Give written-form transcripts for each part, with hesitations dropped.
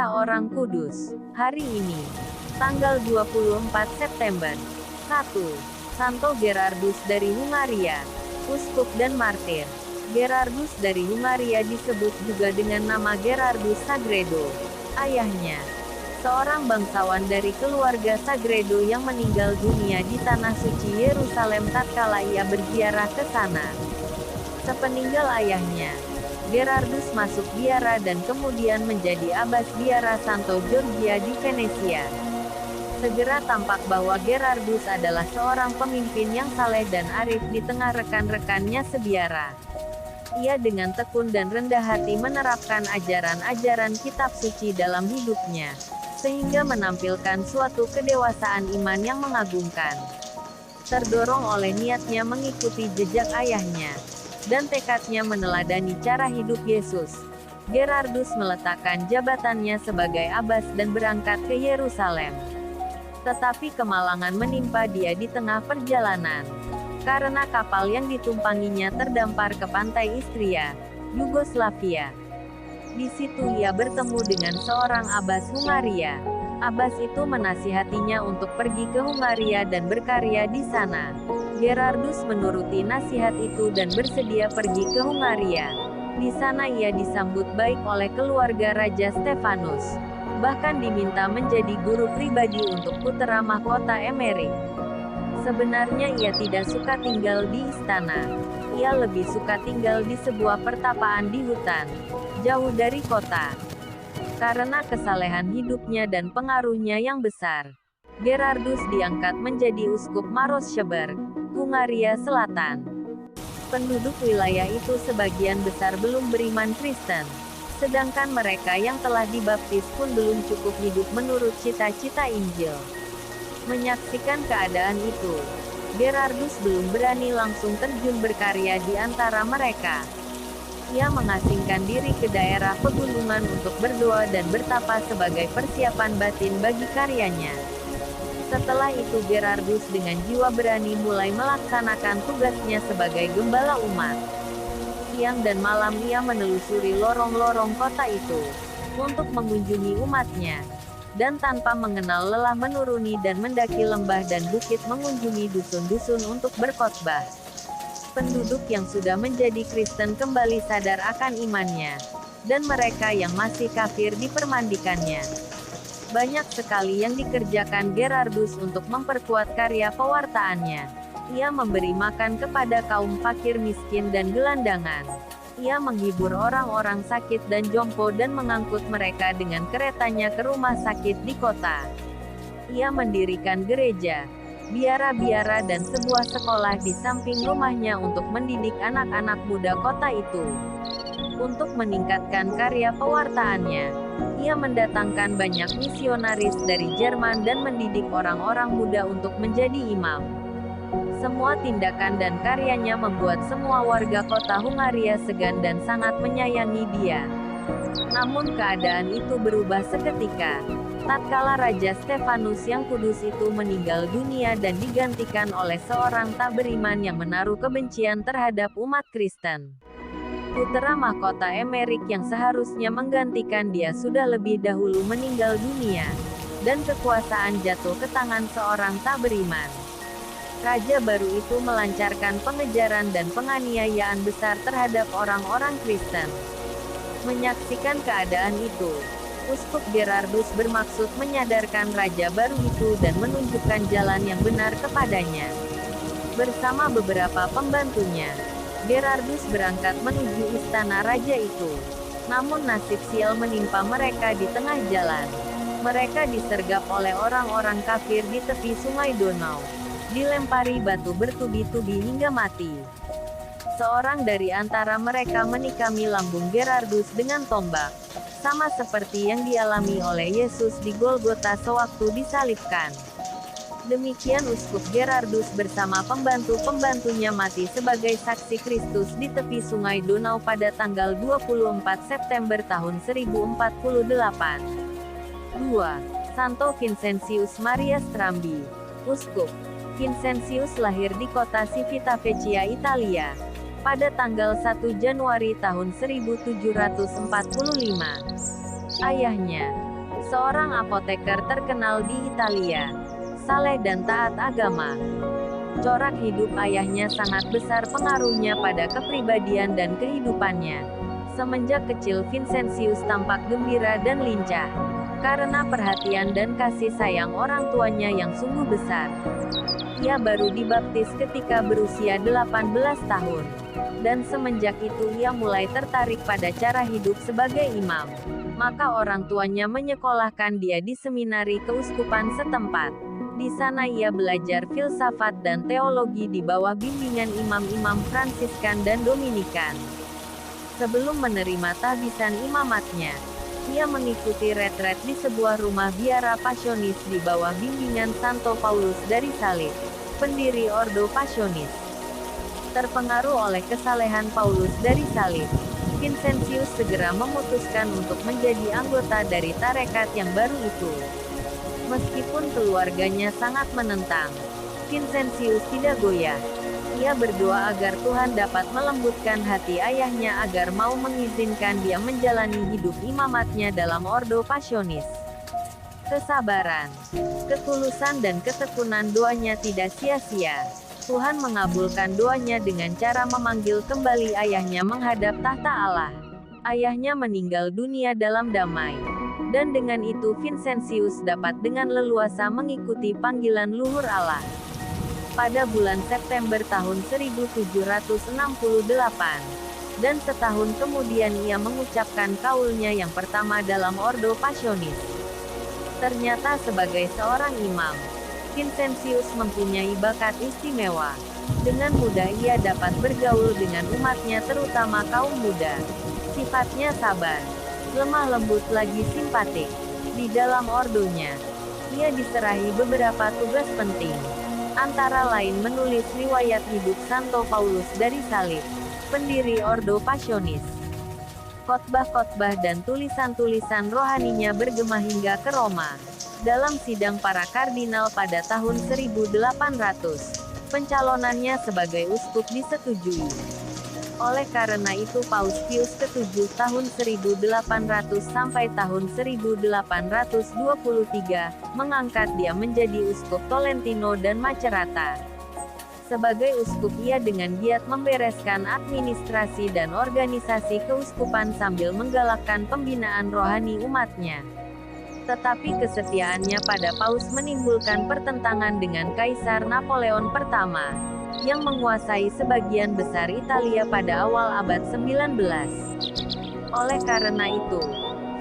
Kisah Orang Kudus. Hari ini, tanggal 24 September. 1. Santo Gerardus dari Hungaria, uskup dan martir. Gerardus dari Hungaria disebut juga dengan nama Gerardus Sagredo. Ayahnya, seorang bangsawan dari keluarga Sagredo yang meninggal dunia di Tanah Suci Yerusalem tatkala ia berziarah ke sana. Sepeninggal ayahnya, Gerardus masuk biara dan kemudian menjadi abbas biara Santo Georgia di Venesia. Segera tampak bahwa Gerardus adalah seorang pemimpin yang saleh dan arif di tengah rekan-rekannya sebiara. Ia dengan tekun dan rendah hati menerapkan ajaran-ajaran kitab suci dalam hidupnya, sehingga menampilkan suatu kedewasaan iman yang mengagumkan. Terdorong oleh niatnya mengikuti jejak ayahnya, dan tekadnya meneladani cara hidup Yesus, Gerardus meletakkan jabatannya sebagai abbas dan berangkat ke Yerusalem. Tetapi kemalangan menimpa dia di tengah perjalanan, karena kapal yang ditumpanginya terdampar ke pantai Istria, Yugoslavia. Di situ ia bertemu dengan seorang abbas Hungaria. Abbas itu menasihatinya untuk pergi ke Hungaria dan berkarya di sana. Gerardus menuruti nasihat itu dan bersedia pergi ke Hungaria. Di sana ia disambut baik oleh keluarga Raja Stefanus. Bahkan diminta menjadi guru pribadi untuk putera mahkota Emeric. Sebenarnya ia tidak suka tinggal di istana. Ia lebih suka tinggal di sebuah pertapaan di hutan, jauh dari kota. Karena kesalehan hidupnya dan pengaruhnya yang besar, Gerardus diangkat menjadi uskup Marosseberg, Hungaria Selatan. Penduduk wilayah itu sebagian besar belum beriman Kristen, sedangkan mereka yang telah dibaptis pun belum cukup hidup menurut cita-cita Injil. Menyaksikan keadaan itu, Gerardus belum berani langsung terjun berkarya di antara mereka. Ia mengasingkan diri ke daerah pegunungan untuk berdoa dan bertapa sebagai persiapan batin bagi karyanya. Setelah itu Gerardus dengan jiwa berani mulai melaksanakan tugasnya sebagai gembala umat. Siang dan malam ia menelusuri lorong-lorong kota itu, untuk mengunjungi umatnya. Dan tanpa mengenal lelah menuruni dan mendaki lembah dan bukit mengunjungi dusun-dusun untuk berkhotbah. Penduduk yang sudah menjadi Kristen kembali sadar akan imannya, dan mereka yang masih kafir dipermandikannya. Banyak sekali yang dikerjakan Gerardus untuk memperkuat karya pewartaannya. Ia memberi makan kepada kaum fakir miskin dan gelandangan. Ia menghibur orang-orang sakit dan jompo dan mengangkut mereka dengan keretanya ke rumah sakit di kota. Ia mendirikan gereja, biara-biara dan sebuah sekolah di samping rumahnya untuk mendidik anak-anak muda kota itu. Untuk meningkatkan karya pewartaannya, ia mendatangkan banyak misionaris dari Jerman dan mendidik orang-orang muda untuk menjadi imam. Semua tindakan dan karyanya membuat semua warga kota Hungaria segan dan sangat menyayangi dia. Namun keadaan itu berubah seketika, tatkala Raja Stefanus yang kudus itu meninggal dunia dan digantikan oleh seorang tak beriman yang menaruh kebencian terhadap umat Kristen. Putera mahkota Emeric yang seharusnya menggantikan dia sudah lebih dahulu meninggal dunia, dan kekuasaan jatuh ke tangan seorang tak beriman. Raja baru itu melancarkan pengejaran dan penganiayaan besar terhadap orang-orang Kristen. Menyaksikan keadaan itu, Uskup Gerardus bermaksud menyadarkan raja baru itu dan menunjukkan jalan yang benar kepadanya. Bersama beberapa pembantunya, Gerardus berangkat menuju istana raja itu. Namun nasib sial menimpa mereka di tengah jalan. Mereka disergap oleh orang-orang kafir di tepi sungai Donau, dilempari batu bertubi-tubi hingga mati. Seorang dari antara mereka menikami lambung Gerardus dengan tombak, sama seperti yang dialami oleh Yesus di Golgota sewaktu disalibkan. Demikian Uskup Gerardus bersama pembantu-pembantunya mati sebagai saksi Kristus di tepi sungai Donau pada tanggal 24 September tahun 1048. 2. Santo Vincentius Maria Strambi, Uskup. Vincentius lahir di kota Civitavecchia, Italia, pada tanggal 1 Januari tahun 1745. Ayahnya, seorang apoteker terkenal di Italia. Saleh dan taat agama. Corak hidup ayahnya sangat besar pengaruhnya pada kepribadian dan kehidupannya. Semenjak kecil Vincentius tampak gembira dan lincah, karena perhatian dan kasih sayang orang tuanya yang sungguh besar. Ia baru dibaptis ketika berusia 18 tahun. Dan semenjak itu ia mulai tertarik pada cara hidup sebagai imam. Maka orang tuanya menyekolahkan dia di seminari keuskupan setempat. Di sana ia belajar filsafat dan teologi di bawah bimbingan imam-imam Fransiskan dan Dominikan. Sebelum menerima tahbisan imamatnya, ia mengikuti retret di sebuah rumah biara Passionis di bawah bimbingan Santo Paulus dari Salib, pendiri Ordo Passionis. Terpengaruh oleh kesalehan Paulus dari Salib, Vincentius segera memutuskan untuk menjadi anggota dari tarekat yang baru itu. Meskipun keluarganya sangat menentang, Vincentius tidak goyah. Ia berdoa agar Tuhan dapat melembutkan hati ayahnya agar mau mengizinkan dia menjalani hidup imamatnya dalam Ordo Passionis. Kesabaran, ketulusan dan ketekunan doanya tidak sia-sia. Tuhan mengabulkan doanya dengan cara memanggil kembali ayahnya menghadap tahta Allah. Ayahnya meninggal dunia dalam damai. Dan dengan itu Vincentius dapat dengan leluasa mengikuti panggilan luhur Allah. Pada bulan September tahun 1768, dan setahun kemudian ia mengucapkan kaulnya yang pertama dalam Ordo Passionis. Ternyata sebagai seorang imam, Vincentius mempunyai bakat istimewa. Dengan mudah ia dapat bergaul dengan umatnya terutama kaum muda. Sifatnya sabar, lemah lembut lagi simpatik. Di dalam ordonya, ia diserahi beberapa tugas penting. Antara lain menulis riwayat hidup Santo Paulus dari Salib, pendiri Ordo Passionis. Khotbah-khotbah dan tulisan-tulisan rohaninya bergema hingga ke Roma. Dalam sidang para kardinal pada tahun 1800, pencalonannya sebagai uskup disetujui. Oleh karena itu Paus Pius ke-7 tahun 1800 sampai tahun 1823, mengangkat dia menjadi uskup Tolentino dan Macerata. Sebagai uskup ia dengan giat membereskan administrasi dan organisasi keuskupan sambil menggalakkan pembinaan rohani umatnya. Tetapi kesetiaannya pada Paus menimbulkan pertentangan dengan Kaisar Napoleon pertama, yang menguasai sebagian besar Italia pada awal abad 19. Oleh karena itu,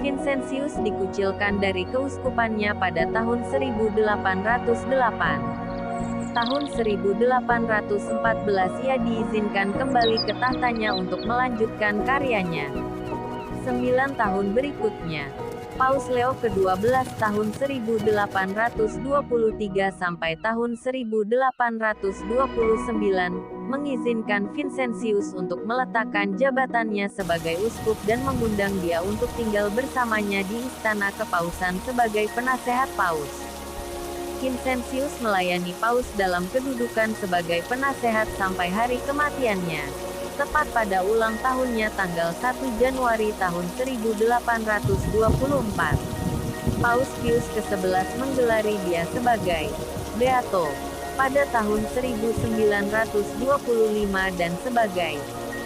Vincentius dikucilkan dari keuskupannya pada tahun 1808. Tahun 1814 ia diizinkan kembali ke tahtanya untuk melanjutkan karyanya. 9 tahun berikutnya, Paus Leo ke-12 tahun 1823 sampai tahun 1829, mengizinkan Vincentius untuk meletakkan jabatannya sebagai uskup dan mengundang dia untuk tinggal bersamanya di Istana Kepausan sebagai penasehat Paus. Vincentius melayani Paus dalam kedudukan sebagai penasehat sampai hari kematiannya, tepat pada ulang tahunnya tanggal 1 Januari tahun 1824. Paus Pius ke-11 menggelari dia sebagai Beato pada tahun 1925 dan sebagai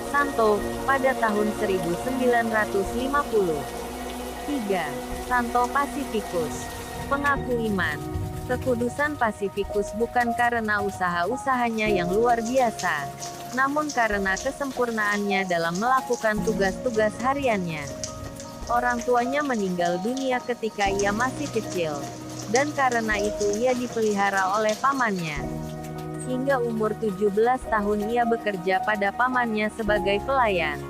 Santo pada tahun 1950. 3. Santo Pacificus, pengaku iman. Kekudusan Pacificus bukan karena usaha-usahanya yang luar biasa, namun karena kesempurnaannya dalam melakukan tugas-tugas hariannya. Orang tuanya meninggal dunia ketika ia masih kecil, dan karena itu ia dipelihara oleh pamannya. Hingga umur 17 tahun ia bekerja pada pamannya sebagai pelayan.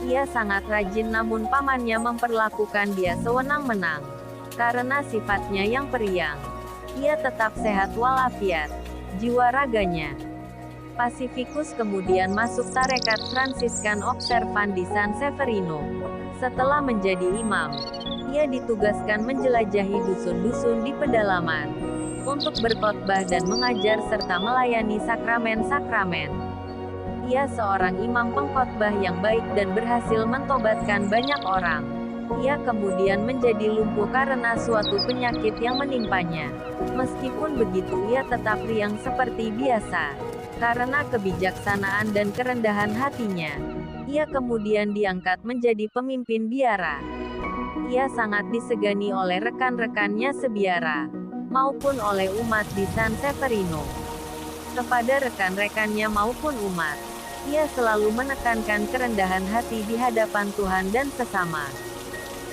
Ia sangat rajin namun pamannya memperlakukan dia sewenang-wenang. Karena sifatnya yang periang, ia tetap sehat walafiat jiwa raganya. Pacificus kemudian masuk tarekat Fransiskan Observan di San Severino. Setelah menjadi imam, ia ditugaskan menjelajahi dusun-dusun di pedalaman, untuk berkhotbah dan mengajar serta melayani sakramen-sakramen. Ia seorang imam pengkhotbah yang baik dan berhasil mentobatkan banyak orang. Ia kemudian menjadi lumpuh karena suatu penyakit yang menimpanya. Meskipun begitu ia tetap riang seperti biasa. Karena kebijaksanaan dan kerendahan hatinya, ia kemudian diangkat menjadi pemimpin biara. Ia sangat disegani oleh rekan-rekannya sebiara, maupun oleh umat di San Severino. Kepada rekan-rekannya maupun umat, ia selalu menekankan kerendahan hati di hadapan Tuhan dan sesama.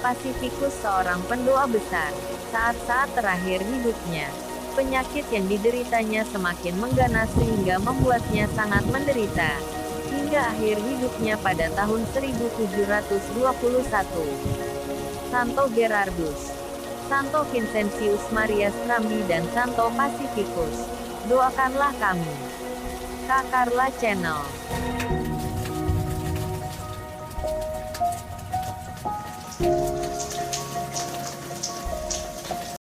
Pacificus seorang pendoa besar. Saat-saat terakhir hidupnya, penyakit yang dideritanya semakin mengganas sehingga membuatnya sangat menderita. Hingga akhir hidupnya pada tahun 1721. Santo Gerardus, Santo Vincentius Maria Strambi dan Santo Pacificus, doakanlah kami. Kak Carla Channel.